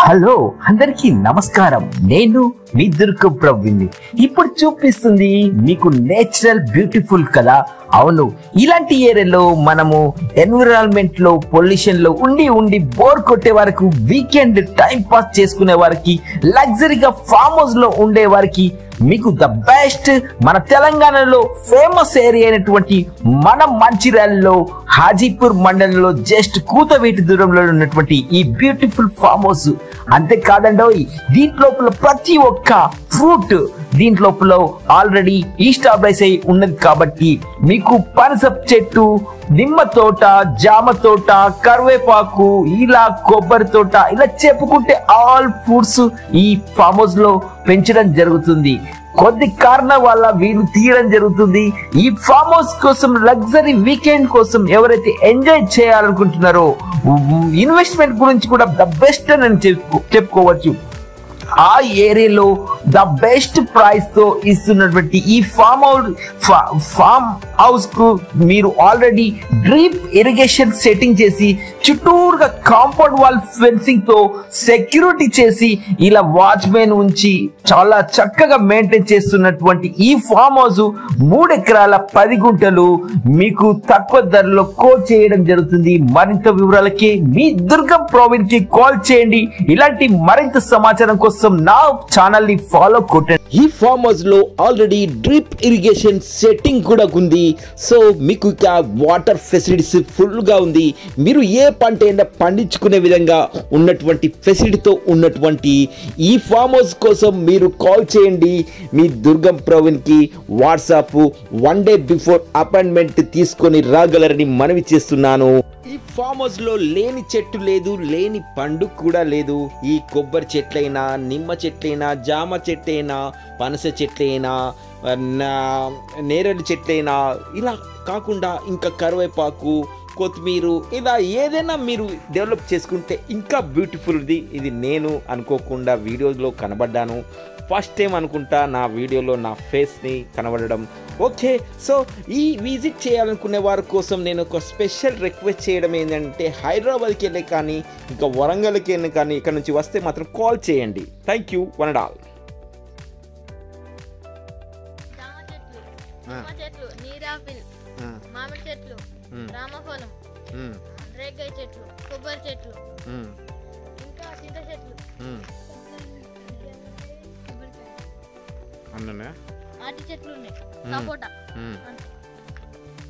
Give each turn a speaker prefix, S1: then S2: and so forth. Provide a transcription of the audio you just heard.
S1: Hello అందరికీ నమస్కారం. నేను మీ దుర్గ ప్రవీణ్ని. ఇప్పుడు చూపిస్తుంది మీకు నేచురల్ బ్యూటిఫుల్ కదా. అవును, ఇలాంటి ఏరియాలో మనము ఎన్విరాన్మెంట్ లో పొల్యూషన్ లో ఉండి బోర్ కొట్టే వరకు, వీకెండ్ టైం పాస్ చేసుకునే వారికి, లగ్జరీగా ఫామ్ హౌస్ లో ఉండే వారికి మీకు ద బెస్ట్ మన తెలంగాణలో ఫేమస్ ఏరియా అయినటువంటి మన మంచిర్యాలలో హాజీపూర్ మండలంలో జస్ట్ కూతవేటి దూరంలో ఉన్నటువంటి ఈ బ్యూటిఫుల్ ఫామ్ హౌస్. అంతేకాదండి, దీంట్లోపల ప్రతి ఒక్క ఫ్రూట్ దీంట్లోపల ఆల్రెడీ ఈస్టాబ్లైజ్ అయి ఉన్నది కాబట్టి మీకు పనస చెట్టు, నిమ్మ తోట, జామ తోట, కరివేపాకు, ఇలా కొబ్బరి తోట, ఇలా చెప్పుకుంటే ఆల్ ఫ్రూట్స్ ఈ ఫామ్ హౌస్ లో పెంచడం జరుగుతుంది. కొద్ది కారణం వల్ల వీళ్ళు తీయడం జరుగుతుంది. ఈ ఫామ్ హౌస్ కోసం, లగ్జరీ వీకెండ్ కోసం ఎవరైతే ఎంజాయ్ చేయాలనుకుంటున్నారో, ఇన్వెస్ట్మెంట్ గురించి కూడా ద బెస్ట్ అని చెప్పుకోవచ్చు. ఆ ఏరియాలో ద బెస్ట్ ప్రైస్ తో ఇస్తున్నటువంటి ఈ ఫామ్ హౌస్ కు మీరు ఆల్రెడీ డ్రిప్ ఇరిగేషన్ సెట్టింగ్ చేసి, చుట్టూరుగా కాంపౌండ్ వాల్ ఫెన్సింగ్ తో సెక్యూరిటీ చేసి, ఇలా వాచ్మెన్ ఉంచి చాలా చక్కగా మెయింటైన్ చేస్తున్నటువంటి ఈ ఫామ్ హౌస్ 3 ఎకరాల 10 గుంటలు మీకు తక్కువ ధరలో కోట్ చేయడం జరుగుతుంది. మరింత వివరాలకి మీ దుర్గం ప్రవీణ్ కి కాల్ చేయండి. ఇలాంటి మరింత సమాచారం కోసం నా ఛానల్ ని ఫాలో కొట్టండి.
S2: ఈ ఫామ్ హౌస్ లో ఆల్రెడీ డ్రిప్ ఇరిగేషన్ సెట్టింగ్ కూడా ఉంది. సో మీకు ఇక వాటర్ ఫెసిలిటీస్ ఫుల్ గా ఉంది. మీరు ఏ పంట అయినా పండించుకునే విధంగా ఉన్నటువంటి ఫెసిలిటీతో ఉన్నటువంటి ఈ ఫామ్ హౌస్ కోసం మీరు కాల్ చేయండి. మీ దుర్గం ప్రవీణ్ కి వాట్సాప్ 1 డే బిఫోర్ అపాయింట్మెంట్ తీసుకొని రాగలరని మనవి చేస్తున్నాను. ఈ ఫామ్ హౌస్ లో లేని చెట్టు లేదు, లేని పండు కూడా లేదు. ఈ కొబ్బరి చెట్లైనా, నిమ్మ చెట్లైనా, జామ చెట్లైనా, పనస చెట్లైనా, నేరేడు చెట్లైనా, ఇలా కాకుండా ఇంకా కరివేపాకు, కొత్తిమీర, ఇలా ఏదైనా మీరు డెవలప్ చేసుకుంటే ఇంకా బ్యూటిఫుల్ది. ఇది నేను అనుకోకుండా వీడియోలో కనబడ్డాను. ఫస్ట్ టైం అనుకుంటా నా వీడియోలో నా ఫేస్ని కనబడడం. ఓకే, సో ఈ విజిట్ చేయాలనుకునే వారి కోసం నేను ఒక స్పెషల్ రిక్వెస్ట్ చేయడం ఏంటంటే, హైదరాబాద్కి వెళ్ళే కానీ, ఇంకా వరంగల్కి వెళ్ళి కానీ ఇక్కడ నుంచి వస్తే మాత్రం కాల్ చేయండి. Thank you one and all.
S3: మామిడి చెట్లు, రామఫలం, రేగాయ చెట్లు, కొబ్బరి చెట్లు, ఇంకా చింత చెట్లు, అరటి చెట్లు ఉన్నాయి, సపోటా.